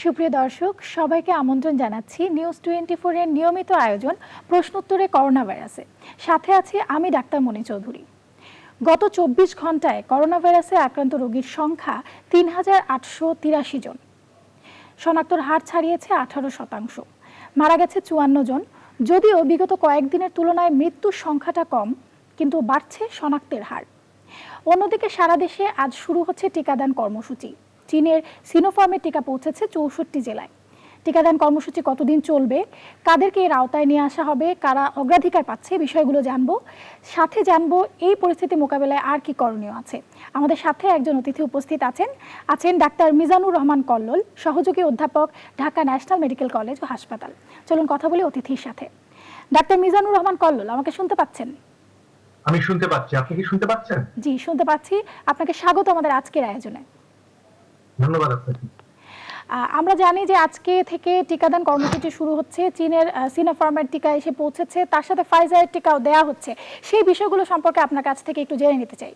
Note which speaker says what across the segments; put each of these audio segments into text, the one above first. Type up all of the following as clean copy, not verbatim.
Speaker 1: সুপ্রিয় দর্শক, সবাইকে আমন্ত্রণ জানাচ্ছি নিউজ 24 এর নিয়মিত আয়োজন প্রশ্নোত্তরে করোনা ভাইরাসে। সাথে আছি আমি ডাক্তার মনি চৌধুরী। গত 24 ঘন্টায় করোনা ভাইরাসে আক্রান্ত রোগীর সংখ্যা ৩,৮৮৩ জন। শনাক্তর হার ছাড়িয়েছে 18%। মারা গেছে 54 জন। যদিও বিগত কয়েকদিনের তুলনায় মৃত্যুর সংখ্যাটা কম, কিন্তু বাড়ছে শনাক্তের হার। অন্যদিকে সারা দেশে আজ শুরু হচ্ছে টিকাদান কর্মসূচি। চীনের সিনোফার্মের টিকা পৌঁছেছে 64 জেলায়। টিকাদান কর্মসূচি কতদিন চলবে, কাদেরকে এর আওতায় নিয়ে আসা হবে, কারা অগ্রাধিকার পাচ্ছে, বিষয়গুলো জানবো। সাথে জানবো এই পরিস্থিতি মোকাবেলায় আর কি করণীয় আছে। আমাদের সাথে একজন অতিথি উপস্থিত আছেন ডাক্তার মিজানুর রহমান কল্লোল, সহযোগী অধ্যাপক, ঢাকা ন্যাশনাল মেডিকেল কলেজ ও হাসপাতাল। চলুন কথা বলি অতিথির সাথে। ডাক্তার মিজানুর রহমান কল্লোল, আমাকে শুনতে পাচ্ছেন?
Speaker 2: আমি শুনতে পাচ্ছি, আপনি কি শুনতে পাচ্ছেন?
Speaker 1: জি, শুনতে পাচ্ছি। আপনাকে স্বাগত আমাদের আজকের আয়োজনে।
Speaker 2: ধন্যবাদ আপনাকে।
Speaker 1: আমরা জানি যে আজকে থেকে টিকাদান কর্মসূচি শুরু হচ্ছে। চীনের সিনোফার্মের টিকা এসে পৌঁছেছে, তার সাথে ফাইজারের টিকাও দেয়া হচ্ছে। সেই বিষয়গুলো সম্পর্কে আপনার কাছ থেকে একটু জেনে নিতে চাই।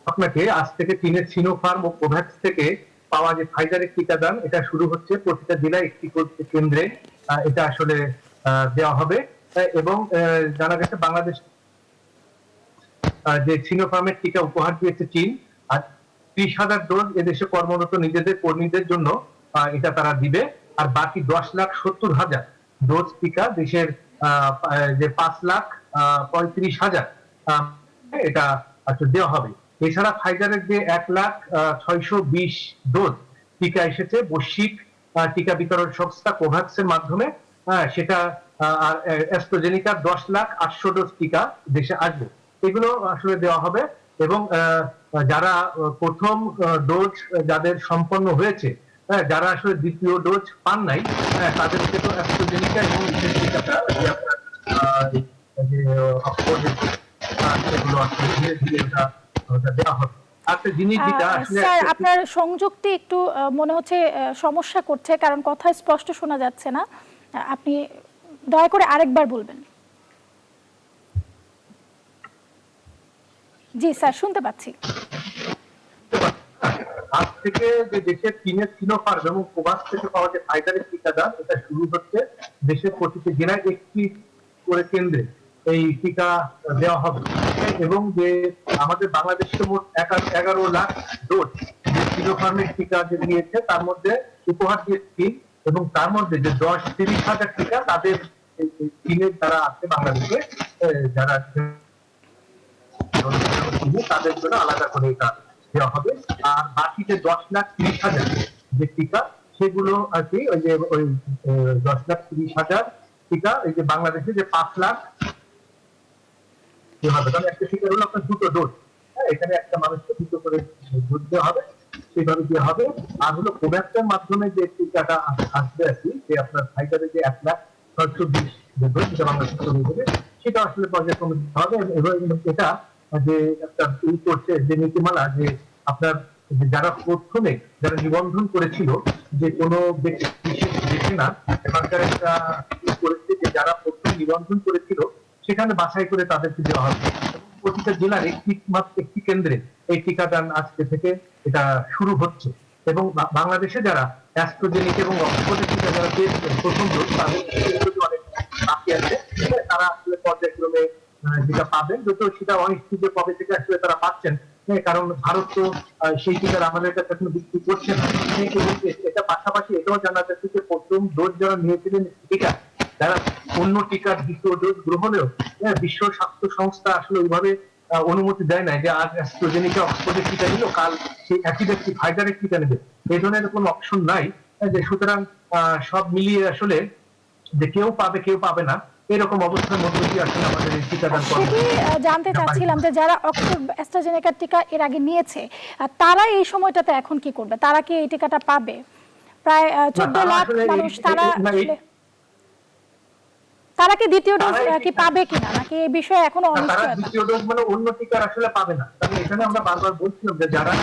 Speaker 2: আপনাকে আজ থেকে চীনের সিনোফার্ম ও কোভ্যাক্স থেকে পাওয়া যে ফাইজারের টিকাদান, এটা শুরু হচ্ছে প্রতিটা জেলায় একটি কেন্দ্রে। এটা আসলে দেওয়া হবে এবং জানা গেছে বাংলাদেশ যে সিনোফার্মের টিকা উপহার দিয়েছে চীন, আর 30,000 ডোজ এদেশে কর্মরত নিজেদের কর্মীদের জন্য এটা তারা দিবে। আর বাকি 10,70,000 ডোজ টিকা দেশের যে 5,35,000 এটা দেওয়া হবে। এছাড়া ফাইজারের যে 1,620,000 ডোজ টিকা এসেছে বৈশ্বিক টিকা বিতরণ সংস্থা কোভ্যাক্সের মাধ্যমে, সেটা আর অ্যাস্ট্রাজেনিকার 10,08,000 ডোজ টিকা দেশে আসবে। এগুলো আসলে দেওয়া হবে এবং যারা প্রথম ডোজ যাদের সম্পন্ন হয়েছে, যারা আসলে দ্বিতীয় ডোজ পান নাই, তাদেরকে তো অ্যাস্ট্রাজেনিকা এবং টিকাটা সেগুলো আসলে ধীরে ধীরে ওটা দেওয়া হবে।
Speaker 1: স্যার, আপনার সংযোগটি একটু মনে হচ্ছে সমস্যা করছে, কারণ কথা স্পষ্ট শোনা যাচ্ছে না। আপনি দয়া করে আরেকবার বলবেন। জি স্যার, শুনতে পাচ্ছি।
Speaker 2: আজ থেকে যে দেশের চীনের সিনোফার্ম এবং কোভ্যাক্স থেকে পাওয়া যে ফাইজারের টিকাদান, এটা শুরু হচ্ছে। দেশের প্রতিটি জেলায় একটি করে কেন্দ্রে এই টিকা দেওয়া হবে এবং যে আমাদের বাংলাদেশে মোট 11 লাখ ডোজ যে সিনোফার্মের টিকা যে নিয়েছে, তার মধ্যে উপহার দিয়েছে এবং তার মধ্যে যে 10-30,000 টিকা তাদের চীনের যারা আছে বাংলাদেশে, যারা তাদের জন্য আলাদা করে এটা দেওয়া হবে। আর বাকি যে 10,30,000 যে টিকা, সেগুলো আর কি ওই যে ওই 10,30,000 টিকা এই যে বাংলাদেশে যে 5 লাখ হবে, কারণ একটা টিকা হলো আপনার 2টো ডোজ। এখানে একটা মানুষকে 2টো করে ডোজ দেওয়া হবে, সেইভাবে দেওয়া হবে। আর হলো কোভ্যাক্সের মাধ্যমে যে টিকাটা আসবে আর কি, যে আপনার ফাইজারের যে 1,620,000 যে ডোজ, যেটা বাংলাদেশে চলে যাবে, সেটা আসলে পর্যায়ক্রমে দিতে হবে। এবং এটা যে একটা করছে যে নীতিমালা, যে আপনার যারা প্রথমে যারা নিবন্ধন করেছিল, যে কোনো ব্যক্তি বিশেষ দেখে না, সরকার একটা করেছে যে যারা প্রথমে নিবন্ধন করেছিল সেখানে বাছাই করে তাদেরকে দেওয়া হবে। প্রতিটা জেলার একটি কেন্দ্রে এই টিকাদান আজকে থেকে এটা শুরু হচ্ছে এবং বাংলাদেশে যারা অ্যাস্ট্রাজেনিকা এবং অক্সফোর্ডের টিকা যারা পেয়েছেন প্রথম ডোজ, তাদের অনেক বাকি আছে, তারা আসলে পর্যায়ক্রমে যেটা পাবেন, যদিও সেটা অনিশ্চিত কবে থেকে আসলে তারা পাচ্ছেন, কারণ ভারত তো সেই টিকার আমাদের কাছে এখনো বিক্রি করছে না। এটা পাশাপাশি এটাও জানা যাচ্ছে যে প্রথম ডোজ যারা নিয়েছিলেন টিকা, যারা অন্য টিকার দ্বিতীয় ডোজ গ্রহণেও বিশ্ব স্বাস্থ্য সংস্থা আসলে ওইভাবে অনুমতি দেয় না যে আজ অ্যাস্ট্রাজেনিকা অক্সফোর্ডের টিকা নিল, কাল সেই একই ব্যক্তি ফাইজারের টিকা নেবে। এই ধরনের কোনো অপশন নাই। যে সুতরাং সব মিলিয়ে আসলে যে কেউ পাবে কেউ পাবে না, এরকম অবস্থার মধ্যে দিয়ে আসলে আমাদের এই টিকাদান
Speaker 1: সেটি জানতে চাচ্ছিলাম যে যারা অক্সফোর্ড অ্যাস্ট্রাজেনেকার টিকা এর আগে নিয়েছে, তারা এই সময়টাতে এখন কি করবে? তারা কি এই টিকাটা পাবে? প্রায় 14 লাখ মানুষ, তারা কি দ্বিতীয় ডোজ কি পাবে কিনা, নাকি এই বিষয়ে এখনো অনিশ্চয়তা?
Speaker 2: তারা দ্বিতীয় ডোজ মানে অন্য টিকার আসলে পাবে না। কারণ এখানে আমরা বারবার বলছিলাম যে যারা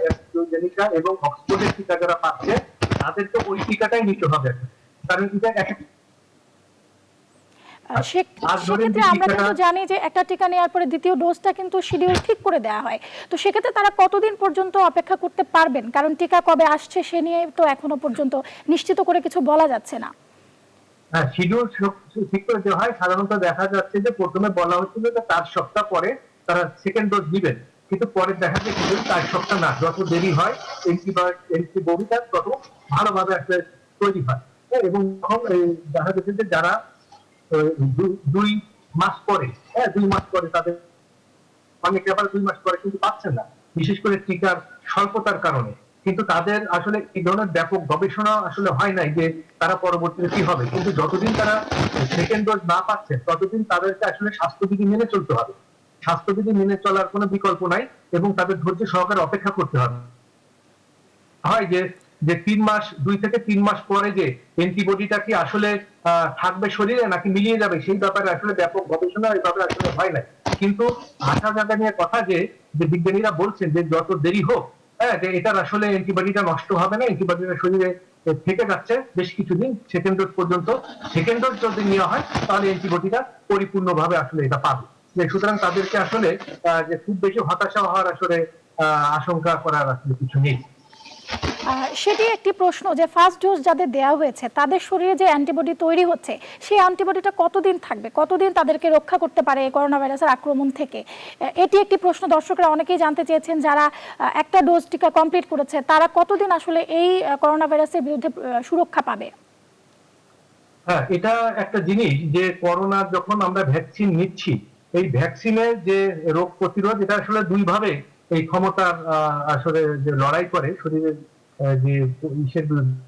Speaker 2: অ্যাস্ট্রাজেনিকা এবং অক্সফোর্ডের টিকা যারা পাচ্ছে, তাদের তো ওই টিকাটাই নিতে হবে, কারণ এটা আর ধরেন যে
Speaker 1: সেক্ষেত্রে আমরা
Speaker 2: টিকাটা
Speaker 1: কিন্তু জানি যে একটা টিকা নেওয়ার পরে দ্বিতীয় ডোজটা কিন্তু শিডিউল ঠিক করে দেওয়া হয়। তো সেক্ষেত্রে তারা কতদিন পর্যন্ত অপেক্ষা করতে পারবেন? কারণ টিকা কবে আসছে সে নিয়ে তো এখনো পর্যন্ত নিশ্চিত করে কিছু বলা যাচ্ছে না।
Speaker 2: হ্যাঁ, শিডিউল ঠিক করে দেওয়া হয়। সাধারণত দেখা যাচ্ছে যে প্রথমে বলা হচ্ছিল যে 4 সপ্তাহ পরে তারা সেকেন্ড ডোজ দিবেন, কিন্তু পরে দেখা যাচ্ছে যে 4 সপ্তাহ না, যত দেরি হয় অ্যান্টিবডিটা তত ভালোভাবে আসলে তৈরি হয়। হ্যাঁ, এবং তখন দেখা যাচ্ছে যে যারা 2 মাস পরে, হ্যাঁ 2 মাস পরে তাদের অনেকে আবার 2 মাস পরে কিন্তু পাচ্ছেন না, বিশেষ করে টিকার স্বল্পতার কারণে। কিন্তু তাদের আসলে এই ধরনের ব্যাপক গবেষণা আসলে হয় নাই যে তারা পরবর্তীতে কি হবে। কিন্তু যতদিন তারা সেকেন্ড ডোজ না পাচ্ছে ততদিন তাদেরকে আসলে স্বাস্থ্যবিধি মেনে চলতে হবে। স্বাস্থ্যবিধি মেনে চলার কোনো বিকল্প নাই এবং তাদের ধৈর্য সহকারে অপেক্ষা করতে হবে। হয় যে যে 3 মাস, 2 থেকে 3 মাস পরে যে অ্যান্টিবডিটা কি আসলে থাকবে শরীরে নাকি মিলিয়ে যাবে, সেই ব্যাপারে আসলে ব্যাপক গবেষণা এইভাবে আসলে হয় না। কিন্তু আশা জায়গা নিয়ে কথা যে বিজ্ঞানীরা বলছেন যে যত দেরি হোক, হ্যাঁ, যে এটার আসলে অ্যান্টিবডিটা নষ্ট হবে না, অ্যান্টিবডিটা শরীরে থেকে যাচ্ছে বেশ কিছুদিন সেকেন্ড ডোজ পর্যন্ত। সেকেন্ড ডোজ যদি নেওয়া হয় তাহলে অ্যান্টিবডিটা পরিপূর্ণভাবে আসলে এটা পাবে। সুতরাং তাদেরকে আসলে যে খুব বেশি হতাশা হওয়ার আসলে আশঙ্কা করার আসলে কিছু নেই।
Speaker 1: সেটি একটি প্রশ্ন যে ফার্স্ট ডোজ যাদের দেওয়া হয়েছে তাদের শরীরে যে অ্যান্টিবডি তৈরি হচ্ছে সেই অ্যান্টিবডিটা কতদিন থাকবে, কতদিন তাদেরকে রক্ষা করতে পারে এই করোনা ভাইরাসের আক্রমণ থেকে? এটি একটি প্রশ্ন দর্শকরা অনেকেই জানতে চেয়েছেন। যারা একটা ডোজ টিকা কমপ্লিট করেছে তারা কতদিন আসলে এই করোনা ভাইরাসের বিরুদ্ধে সুরক্ষা পাবে?
Speaker 2: হ্যাঁ, এটা একটা জিনিস যে করোনা যখন আমরা ভ্যাকসিন নিচ্ছি, এই ভ্যাকসিনের যে রোগ প্রতিরোধ এটা আসলে দুই ভাবে এই ক্ষমতার আসলে যে লড়াই করে শরীরের যে ইসের বিরুদ্ধে,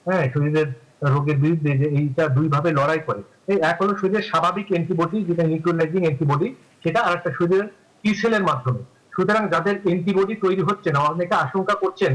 Speaker 2: হ্যাঁ শরীরের রোগের বিরুদ্ধে, যে এইটা দুই ভাবে লড়াই করে। এই এক হলো শরীরের স্বাভাবিক অ্যান্টিবডি যেটা নিউট্রালাইজিং অ্যান্টিবডি, সেটা আর একটা শরীরের টি সেলের মাধ্যমে। সুতরাং যাদের অ্যান্টিবডি তৈরি হচ্ছে না, অনেকে আশঙ্কা করছেন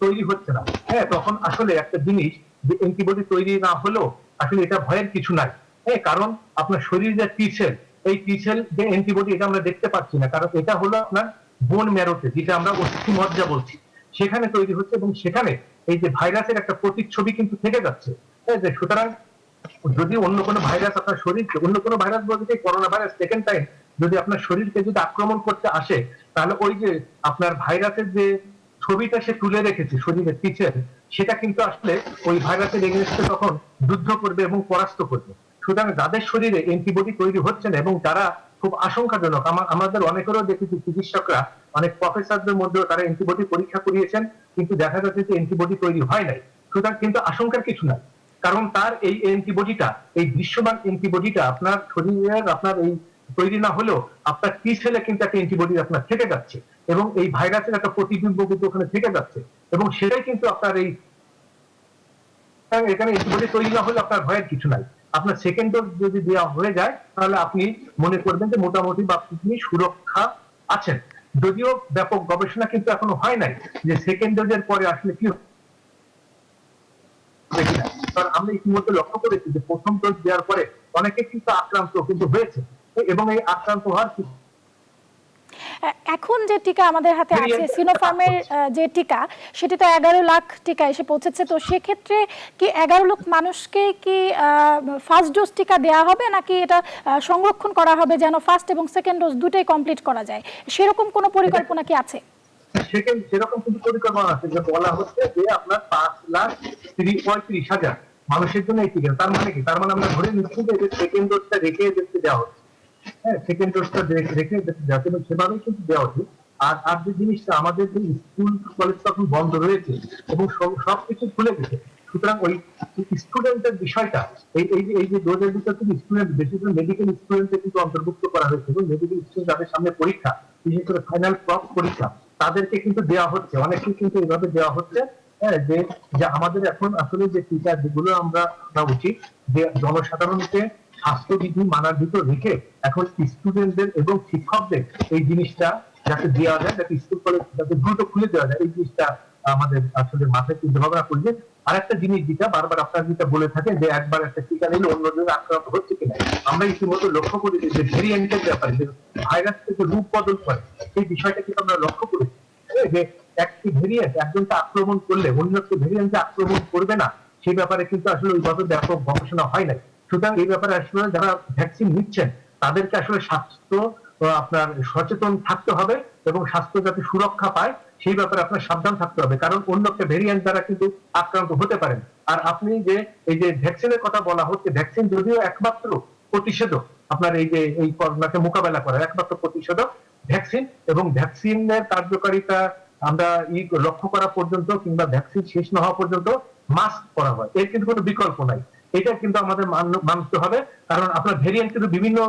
Speaker 2: তৈরি হচ্ছে না, হ্যাঁ তখন আসলে একটা জিনিস যে অ্যান্টিবডি তৈরি না হলেও আসলে এটা ভয়ের কিছু নাই। হ্যাঁ, কারণ আপনার শরীরের টি সেল, এই টি সেল যে অ্যান্টিবডি এটা আমরা দেখতে পাচ্ছি না, কারণ এটা হলো আপনার বোন ম্যারোতে, যেটা আমরা অস্থিমজ্জা বলছি, সেখানে তৈরি হচ্ছে এবং সেখানে এই যে ভাইরাসের একটা প্রতিচ্ছবি কিন্তু থেকে যাচ্ছে। হ্যাঁ, যে সুতরাং যদি অন্য কোনো ভাইরাস আপনার শরীরকে, অন্য কোনো ভাইরাস বলতে করোনা ভাইরাস সেকেন্ড টাইম যদি আপনার শরীরকে যদি আক্রমণ করতে আসে, তাহলে ওই যে আপনার ভাইরাসের যে ছবিটা সে তুলে রেখেছে শরীরের পিছের, সেটা কিন্তু আসলে ওই ভাইরাসের এগেইনস্টে তখন যুদ্ধ করবে এবং পরাস্ত করবে। সুতরাং যাদের শরীরে অ্যান্টিবডি তৈরি হচ্ছে না এবং তারা খুব আশঙ্কাজনক, আমাদের অনেকেরও দেখেছি চিকিৎসকরা, অনেক প্রফেসরদের মধ্যেও তারা অ্যান্টিবডি পরীক্ষা করিয়েছেন কিন্তু দেখা যাচ্ছে যে অ্যান্টিবডি তৈরি হয় নাই। সুতরাং কিন্তু আশঙ্কার কিছু নাই, কারণ তার এই অ্যান্টিবডিটা, এই দৃশ্যমান অ্যান্টিবডিটা আপনার শরীরের আপনার এই তৈরি না হলেও আপনার টি সেলে কিন্তু একটা অ্যান্টিবডি আপনার থেকে যাচ্ছে এবং এই ভাইরাসের একটা প্রতিবিম্ব কিন্তু ওখানে থেকে যাচ্ছে এবং সেটাই কিন্তু আপনার এই এখানে অ্যান্টিবডি তৈরি না হলে আপনার ভয়ের কিছু নাই। আপনার সেকেন্ড ডোজ যদি দেওয়া হয়ে যায় তাহলে আপনি মনে করবেন যে মোটামুটি বা আপনি সুরক্ষা আছেন। যদিও ব্যাপক গবেষণা কিন্তু এখনো হয় নাই যে সেকেন্ড ডোজের পরে আসলে কি, কারণ আমরা ইতিমধ্যে লক্ষ্য করেছি যে প্রথম ডোজ দেওয়ার পরে অনেকে কিন্তু আক্রান্ত কিন্তু হয়েছে এবং এই আক্রান্ত হওয়ার
Speaker 1: এখন যে টিকা আমাদের হাতে আছে সিনোফার্মের যে টিকা, সেটি তো 11 লাখ টিকা এসে পৌঁছেছে। তো সেক্ষেত্রে কি 11 লাখ মানুষকে কি ফার্স্ট ডোজ টিকা দেওয়া হবে নাকি এটা সংরক্ষণ করা হবে যেন ফার্স্ট এবং সেকেন্ড ডোজ দুটোই কমপ্লিট করা যায়? সেরকম কোনো পরিকল্পনা কি আছে?
Speaker 2: সেরকম কিন্তু পরিকল্পনা আছে যে বলা হচ্ছে যে আপনার 5,35,000 মানুষের জন্য এই টিকা। তার মানে কি? তার মানে আমরা ধরে নিচ্ছি যে সেকেন্ড ডোজটা রেখে দেখতে দেওয়া হচ্ছে। হ্যাঁ, সেকেন্ড ডোজটা রেখে যাতে সেভাবেই কিন্তু দেওয়া হচ্ছে। আর যে জিনিসটা আমাদের যে স্কুল কলেজ তখন বন্ধ রয়েছে এবং সবকিছু খুলে গেছে, সুতরাং ওই স্টুডেন্টের বিষয়টা এই যে ডোজের ভিতর থেকে স্টুডেন্ট, বেশি করে মেডিকেল স্টুডেন্টকে কিন্তু অন্তর্ভুক্ত করা হয়েছে এবং মেডিকেল স্টুডেন্ট যাদের সামনে পরীক্ষা, বিশেষ করে ফাইনাল প্রপ পরীক্ষা, তাদেরকে কিন্তু দেওয়া হচ্ছে, অনেককে কিন্তু এইভাবে দেওয়া হচ্ছে। হ্যাঁ, যে আমাদের এখন আসলে যে টিকা যেগুলো আমরা উচিত যে জনসাধারণকে স্বাস্থ্যবিধি মানার ভিতর রেখে এখন স্টুডেন্টদের এবং শিক্ষকদের এই জিনিসটা যাতে দেওয়া যায়, যাতে স্কুল কলেজ যাতে দ্রুত খুলে দেওয়া যায়, এই জিনিসটা আমাদের আসলে মাথায় চিন্তা ভাবনা করলে। আর একটা জিনিস যেটা বারবার আপনারা যেটা বলে থাকেন যে একবার একটা টিকা নিলে অন্যদের আক্রান্ত হচ্ছে কিনা, আমরা ইতিমধ্যে লক্ষ্য করেছি যে ভেরিয়েন্টের ব্যাপারে যে ভাইরাস থেকে রূপ বদল করে সেই বিষয়টা কিন্তু আমরা লক্ষ্য করেছি যে একটি ভেরিয়েন্ট একজনকে আক্রমণ করলে অন্য একটি ভেরিয়েন্টকে আক্রমণ করবে না, সেই ব্যাপারে কিন্তু আসলে ওইভাবে ব্যাপক গবেষণা হয় নাই। সুতরাং এই ব্যাপারে আসলে যারা ভ্যাকসিন নিচ্ছেন তাদেরকে আসলে স্বাস্থ্য আপনার সচেতন থাকতে হবে এবং স্বাস্থ্য যাতে সুরক্ষা পায় সেই ব্যাপারে আপনার সাবধান থাকতে হবে, কারণ অন্য একটা ভেরিয়েন্ট দ্বারা কিন্তু আক্রান্ত হতে পারেন। আর আপনি যে এই যে ভ্যাকসিনের কথা বলা হচ্ছে, ভ্যাকসিন যদিও একমাত্র প্রতিষেধক আপনার এই যে এই করোনাকে মোকাবেলা করার একমাত্র প্রতিষেধক ভ্যাকসিন, এবং ভ্যাকসিনের কার্যকারিতা আমরা লক্ষ্য করা পর্যন্ত কিংবা ভ্যাকসিন শেষ না হওয়া পর্যন্ত মাস্ক পরা হয়, এর কিন্তু কোনো বিকল্প নাই। এটা কিন্তু আমাদের মানতে হবে, কারণ আপনার ভেরিয়েন্ট কিন্তু বিভিন্ন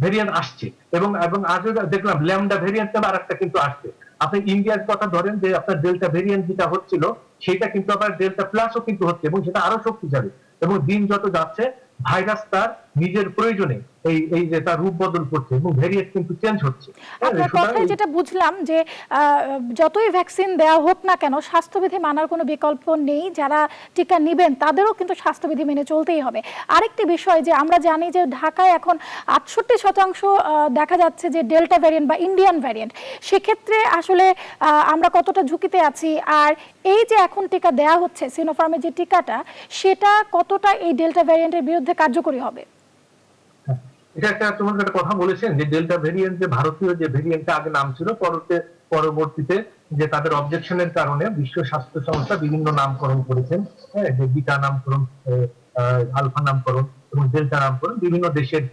Speaker 2: ভেরিয়েন্ট আসছে এবং এবং আজও দেখলাম ল্যামডা ভেরিয়েন্ট আর একটা কিন্তু আসছে। আপনি ইন্ডিয়ার কথা ধরেন যে আপনার ডেল্টা ভেরিয়েন্ট যেটা হচ্ছিল সেটা কিন্তু আবার ডেল্টা প্লাসও কিন্তু হচ্ছে এবং সেটা আরো শক্তিশালী, এবং দিন যত যাচ্ছে ভাইরাস তার নিজের প্রয়োজনে এই এই যে তার রূপ বদল করছে এবং ভেরিয়েন্ট কিন্তু চেঞ্জ হচ্ছে।
Speaker 1: আপনার কথায় যেটা বুঝলাম যে যতই ভ্যাকসিন দেওয়া হোক না কেন স্বাস্থ্যবিধি মানার কোনো বিকল্প নেই, যারা টিকা নেবেন তাদেরও কিন্তু স্বাস্থ্যবিধি মেনে চলতেই হবে। আরেকটি বিষয় যে আমরা জানি যে ঢাকায় এখন 68% দেখা যাচ্ছে যে ডেল্টা ভ্যারিয়েন্ট বা ইন্ডিয়ান ভ্যারিয়েন্ট, সেক্ষেত্রে আসলে আমরা কতটা ঝুঁকিতে আছি, আর এই যে এখন টিকা দেওয়া হচ্ছে সিনোফার্মের যে টিকাটা সেটা কতটা এই ডেল্টা ভ্যারিয়েন্টের বিরুদ্ধে কার্যকরী হবে?
Speaker 2: এটা একটা তোমার একটা কথা বলেছেন যে ডেল্টা ভেরিয়েন্ট যে ভারতীয় যে ভেরিয়েন্টটা আগে নাম ছিল, পরবর্তীতে যে তাদের অবজেকশনের কারণে বিশ্ব স্বাস্থ্য সংস্থা বিভিন্ন নামকরণ করেছেন, হ্যাঁ, যে বিটা নামকরণ, আলফা নামকরণ এবং ডেল্টা নামকরণ বিভিন্ন দেশের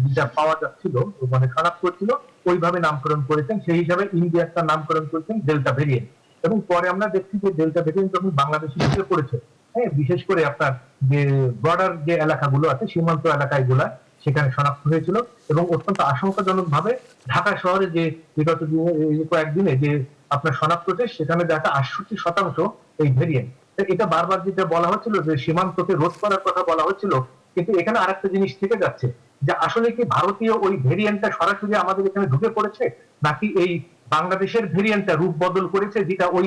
Speaker 2: যেটা পাওয়া যাচ্ছিল মানে শনাক্ত করছিল ওইভাবে নামকরণ করেছেন। সেই হিসাবে ইন্ডিয়ার নামকরণ করেছেন ডেল্টা ভেরিয়েন্ট, এবং পরে আমরা দেখছি যে ডেল্টা ভেরিয়েন্ট যখন বাংলাদেশে ঢুকে পড়েছে, হ্যাঁ, বিশেষ করে আপনার যে বর্ডার যে এলাকাগুলো আছে সীমান্ত এলাকাগুলা সেখানে শনাক্ত হয়েছিল এবং অত্যন্ত আশঙ্কাজনক ভাবে ঢাকা শহরে যে বিগত কয়েকদিনে যে আপনার শনাক্ত হচ্ছে সেখানে দেখা 68% এই ভেরিয়েন্ট। এটা বারবার যেটা বলা হচ্ছিল যে সীমান্তকে রোধ করার কথা বলা হচ্ছিল, কিন্তু এখানে আরেকটা জিনিস থেকে যাচ্ছে যে আসলে কি ভারতীয় ওই ভেরিয়েন্টটা সরাসরি আমাদের এখানে ঢুকে পড়েছে নাকি এই বাংলাদেশের ভেরিয়েন্টটা রূপ বদল করেছে যেটা ওই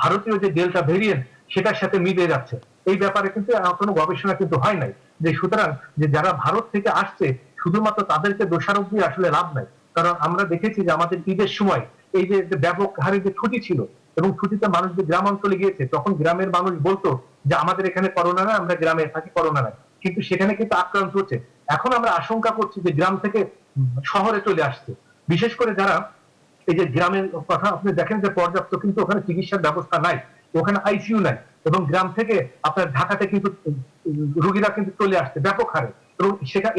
Speaker 2: ভারতীয় যে ডেল্টা ভেরিয়েন্ট সেটার সাথে মিলে যাচ্ছে। এই ব্যাপারে কিন্তু কোনো গবেষণা কিন্তু হয় নাই। যে সুতরাং যে যারা ভারত থেকে আসছে শুধুমাত্র তাদেরকে দোষারোপ দিয়ে আসলে লাভ নাই, কারণ আমরা দেখেছি যে আমাদের ঈদের সময় এই যে ব্যাপক হারে যে ছুটি ছিল এবং ছুটিতে মানুষ যে গ্রাম অঞ্চলে গিয়েছে তখন গ্রামের মানুষ বলতো যে আমাদের এখানে করোনা না, আমরা গ্রামে থাকি, করোনা নাই, কিন্তু সেখানে কিন্তু আক্রান্ত হচ্ছে। এখন আমরা আশঙ্কা করছি যে গ্রাম থেকে শহরে চলে আসছে, বিশেষ করে যারা এই যে গ্রামের কথা আপনি দেখেন যে পর্যাপ্ত কিন্তু ওখানে চিকিৎসার ব্যবস্থা নাই, ওখানে আইসিইউ নাই, এবং গ্রাম থেকে আপনার ঢাকাতে কিন্তু রোগীরা কিন্তু চলে আসছে ব্যাপক হারে, এবং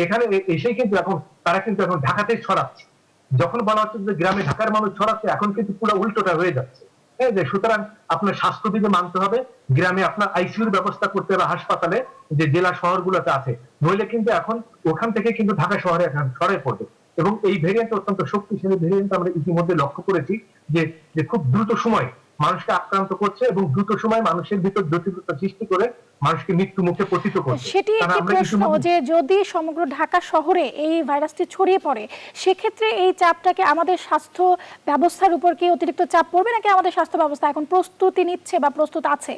Speaker 2: এখানে এসেই কিন্তু এখন তারা কিন্তু এখন ঢাকাতেই ছড়াচ্ছে। যখন বলা হচ্ছে যে গ্রামে ঢাকার মানুষ ছড়াচ্ছে, এখন কিন্তু পুরো উল্টোটা হয়ে যাচ্ছে। যে সুতরাং আপনার স্বাস্থ্যবিধি মানতে হবে, গ্রামে আপনার আইসিইউর ব্যবস্থা করতে হবে হাসপাতালে যে জেলা শহরগুলোতে আছে, নইলে কিন্তু এখন ওখান থেকে কিন্তু ঢাকা শহরে এখন ছড়ায় পড়বে। এবং এই ভেরিয়েন্ট অত্যন্ত শক্তিশালী ভেরিয়েন্ট, আমরা ইতিমধ্যে লক্ষ্য করেছি যে খুব দ্রুত সময় মানুষকে আক্রান্ত করছে এবং দ্রুত সময় মানুষের ভিতর জটিলতা সৃষ্টি করে মানুষকে মৃত্যু মুখে পতিত করছে।
Speaker 1: সেটি একটি প্রশ্ন যে যদি সমগ্র ঢাকা শহরে এই ভাইরাসটি ছড়িয়ে পড়ে সেক্ষেত্রে এই চাপটাকে আমাদের স্বাস্থ্য ব্যবস্থার উপর কি অতিরিক্ত চাপ পড়বে নাকি আমাদের স্বাস্থ্য ব্যবস্থা এখন প্রস্তুতি নিচ্ছে বা প্রস্তুত আছে?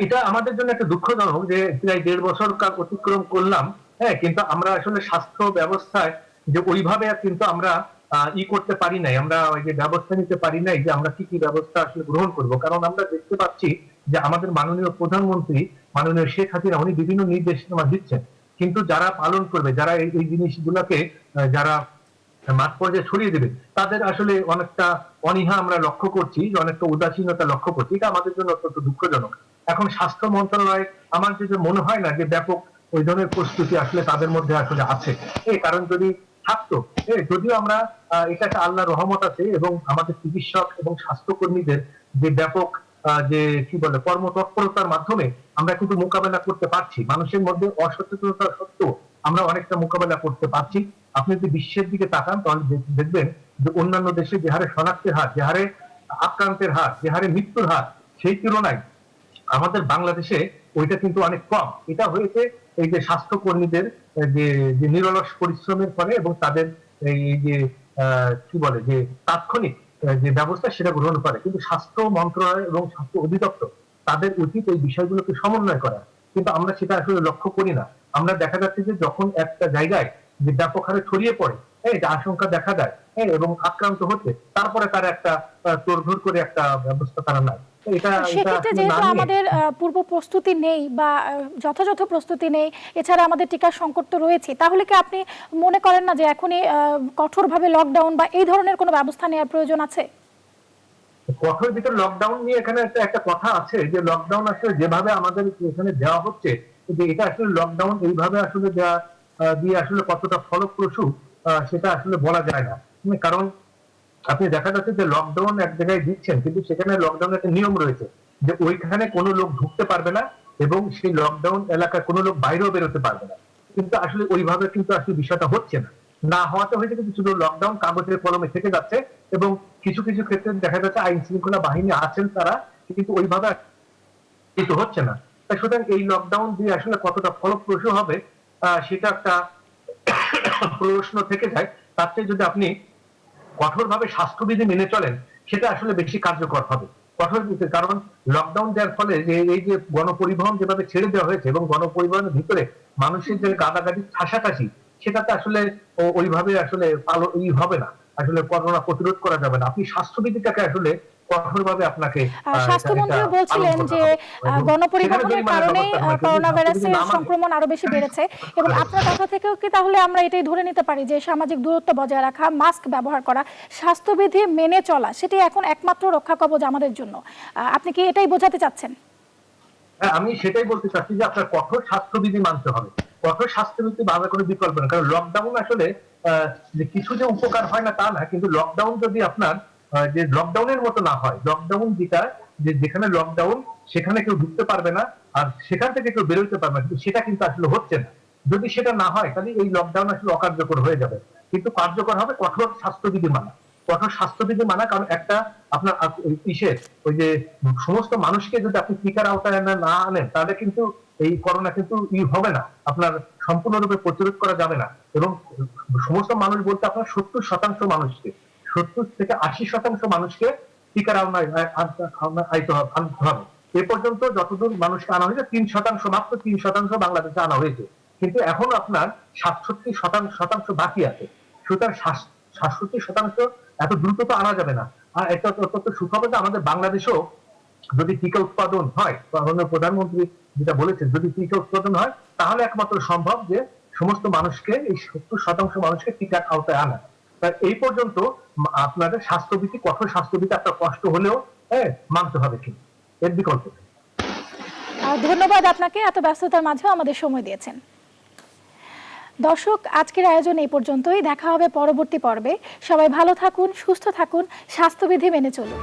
Speaker 2: এটা আমাদের জন্য একটা দুঃখজনক যে প্রায় 1.5 বছর কাল অতিক্রম করলাম, হ্যাঁ, কিন্তু আমরা আসলে স্বাস্থ্য ব্যবস্থায় যে ওইভাবে কিন্তু আমরা করতে পারি নাই, আমরা ওই যে ব্যবস্থা নিতে পারি নাই যে আমরা কি কি ব্যবস্থা আসলে গ্রহণ করব। কারণ আমরা দেখতে পাচ্ছি যে আমাদের মাননীয় প্রধানমন্ত্রী মাননীয় শেখ হাসিনা উনি বিভিন্ন নির্দেশনা দিচ্ছেন, কিন্তু যারা পালন করবে, যারা এই জিনিসগুলোকে যারা মাঠ পর্যায়ে ছড়িয়ে দেবে তাদের আসলে অনেকটা অনীহা আমরা লক্ষ্য করছি, অনেকটা উদাসীনতা লক্ষ্য করছি। এটা আমাদের জন্য অত্যন্ত দুঃখজনক। এখন স্বাস্থ্য মন্ত্রণালয় আমার যেটা মনে হয় না যে ব্যাপক ওই ধরনের প্রস্তুতি আসলে তাদের মধ্যে আসলে আছে। কারণ যদি থাকতো, যদিও আমরা এটা একটা আল্লাহর রহমত আছে এবং আমাদের চিকিৎসক এবং স্বাস্থ্যকর্মীদের যে ব্যাপক যে কি বলে কর্মতৎপরতার মাধ্যমে আমরা কিন্তু মোকাবেলা করতে পারছি, মানুষের মধ্যে অসচেতনতা সত্ত্বেও আমরা অনেকটা মোকাবেলা করতে পারছি। আপনি যদি বিশ্বের দিকে তাকান তাহলে দেখবেন যে অন্যান্য দেশে যে হারে শনাক্তের হার, যে হারে আক্রান্তের হার, যে হারে মৃত্যুর হার, সেই তুলনায় আমাদের বাংলাদেশে ওইটা কিন্তু অনেক কম। এটা হয়েছে এই যে স্বাস্থ্যকর্মীদের যে নিরলস পরিশ্রমের ফলে এবং তাদের এই যে কি বলে যে তাৎক্ষণিক যে ব্যবস্থা সেটা গ্রহণ করে, কিন্তু স্বাস্থ্য মন্ত্রণালয় এবং স্বাস্থ্য অধিদপ্তর তাদের উচিত এই বিষয়গুলোকে সমন্বয় করা, কিন্তু আমরা সেটা আসলে লক্ষ্য করি না। আমরা দেখা যাচ্ছে যে যখন একটা জায়গায় যে ব্যাপক হারে ছড়িয়ে পড়ে, যে আশঙ্কা দেখা দেয় এবং আক্রান্ত হচ্ছে, তারপরে তারা একটা তোড়জোড় করে একটা ব্যবস্থা তারা নেয়। এটা
Speaker 1: সেক্ষেত্রে
Speaker 2: আসলে না
Speaker 1: যেহেতু
Speaker 2: নিয়ে
Speaker 1: আমাদের পূর্ব প্রস্তুতি নেই বা যথাযথ প্রস্তুতি নেই, এছাড়া আমাদের টিকার সংকট তো রয়েছে, তাহলে কি আপনি মনে করেন না যে এখনই কঠোরভাবে লকডাউন বা এই ধরনের কোনো ব্যবস্থা নেওয়ার প্রয়োজন আছে?
Speaker 2: কঠোর ভিতরে লকডাউন নিয়ে এখানে একটা কথা আছে যে লকডাউন আসলে যেভাবে আমাদের এখানে দেওয়া হচ্ছে, যে এটা আসলে লকডাউন এইভাবে আসলে দেওয়া দিয়ে আসলে কতটা ফলপ্রসূ সেটা আসলে বলা যায় না। কারণ আপনি দেখা যাচ্ছে যে লকডাউন এক জায়গায় দিচ্ছেন, কিন্তু সেখানে লকডাউন একটা নিয়ম রয়েছে যে ওইখানে কোনো লোক ঢুকতে পারবে না এবং সেই লকডাউন এলাকায় কোনো লোক বাইরেও বেরোতে পারবে না। কিন্তু আসলে ওইভাবে কিন্তু আসলে বিষয়টা হচ্ছে না। না হওয়াতে হয়েছে কিন্তু শুধু লকডাউন কাগজের কলমে থেকে যাচ্ছে এবং কিছু কিছু ক্ষেত্রে দেখা যাচ্ছে আইন শৃঙ্খলা বাহিনী আছেন তারা, কিন্তু ওইভাবে কিন্তু হচ্ছে না। তাই সুতরাং এই লকডাউন দিয়ে আসলে কতটা ফলপ্রসূ হবে সেটা একটা প্রশ্ন থেকে যায়। তার চেয়ে যদি আপনি কঠোরভাবে স্বাস্থ্যবিধি মেনে চলেন সেটা আসলে বেশি কার্যকর হবে। কঠোর কারণ লকডাউন দেওয়ার ফলে যে এই যে গণপরিবহন যেভাবে ছেড়ে দেওয়া হয়েছে এবং গণপরিবহনের ভিতরে মানুষের যে গাদাগাদি ঠাসাঠাসি, সেটাতে আসলে ওইভাবে আসলে হবে না, আসলে করোনা প্রতিরোধ করা যাবে না। আপনি স্বাস্থ্যবিধিটাকে আসলে কঠোরভাবে আপনাকে
Speaker 1: স্বাস্থ্যমন্ত্রীও বলছিলেন যে গণপরিবহনের কারণেই করোনা ভাইরাসের সংক্রমণ আরো বেশি বেড়েছে, এবং আপনার কথা থেকেও কি তাহলে আমরা এটাই ধরে নিতে পারি যে সামাজিক দূরত্ব বজায় রাখা, মাস্ক ব্যবহার করা, স্বাস্থ্যবিধি মেনে চলা সেটাই এখন একমাত্র রক্ষা কবচ আমাদের জন্য? আপনি কি এটাই বোঝাতে চাচ্ছেন?
Speaker 2: হ্যাঁ, আমি সেটাই বলতে চাচ্ছি যে আপনার কঠোর স্বাস্থ্যবিধি মানতে হবে। কঠোর স্বাস্থ্যবিধি বাধা কোনো বিকল্প না, কারণ লকডাউন আসলে যে কিছু যে উপকার হয় না তা না, কিন্তু লকডাউন যদি আপনার যে লকডাউনের মতো না হয়, লকডাউন যেটা যে যেখানে লকডাউন সেখানে কেউ ঢুকতে পারবে না আর সেখান থেকে কেউ বেরোতে পারবে না, কিন্তু সেটা কিন্তু আসলে হচ্ছে না। যদি সেটা না হয় তাহলে এই লকডাউন আসলে অকার্যকর হয়ে যাবে, কিন্তু কার্যকর হবে কঠোর স্বাস্থ্যবিধি মানা। কঠোর স্বাস্থ্যবিধি মানা, কারণ একটা আপনার ইসের ওই যে সমস্ত মানুষকে যদি আপনি টিকার আওতায় না আনেন তাহলে কিন্তু এই করোনা কিন্তু হবে না, আপনার সম্পূর্ণরূপে প্রতিরোধ করা যাবে না। এবং সমস্ত মানুষ বলতে আপনার 70% মানুষকে, 70 থেকে 80% মানুষকে টিকার আওতায় আনতে হবে। এ পর্যন্ত যতদূর মানুষকে আনা হয়েছে 3%, মাত্র 3% বাংলাদেশে আনা হয়েছে, কিন্তু এখন আপনার 67% বাকি আছে। সুতরাং 67% এত দ্রুত তো আনা যাবে না। আর এটা অত্যন্ত সুখবর যে আমাদের বাংলাদেশেও যদি টিকা উৎপাদন হয়, প্রধানমন্ত্রী যেটা বলেছেন, যদি টিকা উৎপাদন হয় তাহলে একমাত্র সম্ভব যে সমস্ত মানুষকে, এই 70% মানুষকে টিকার আওতায় আনা। তাই এই পর্যন্ত আপনাদের স্বাস্থ্যবিধি, কঠোর স্বাস্থ্যবিধি আপনার কষ্ট হলেও মানতে হবে, কিন্তু এর বিকল্প নেই।
Speaker 1: ধন্যবাদ আপনাকে, এত ব্যস্ততার মাঝেও আমাদের সময় দিয়েছেন। দর্শক, আজকের আয়োজন এই পর্যন্তই। দেখা হবে পরবর্তী পর্বে। সবাই ভালো থাকুন, সুস্থ থাকুন, স্বাস্থ্যবিধি মেনে চলুন।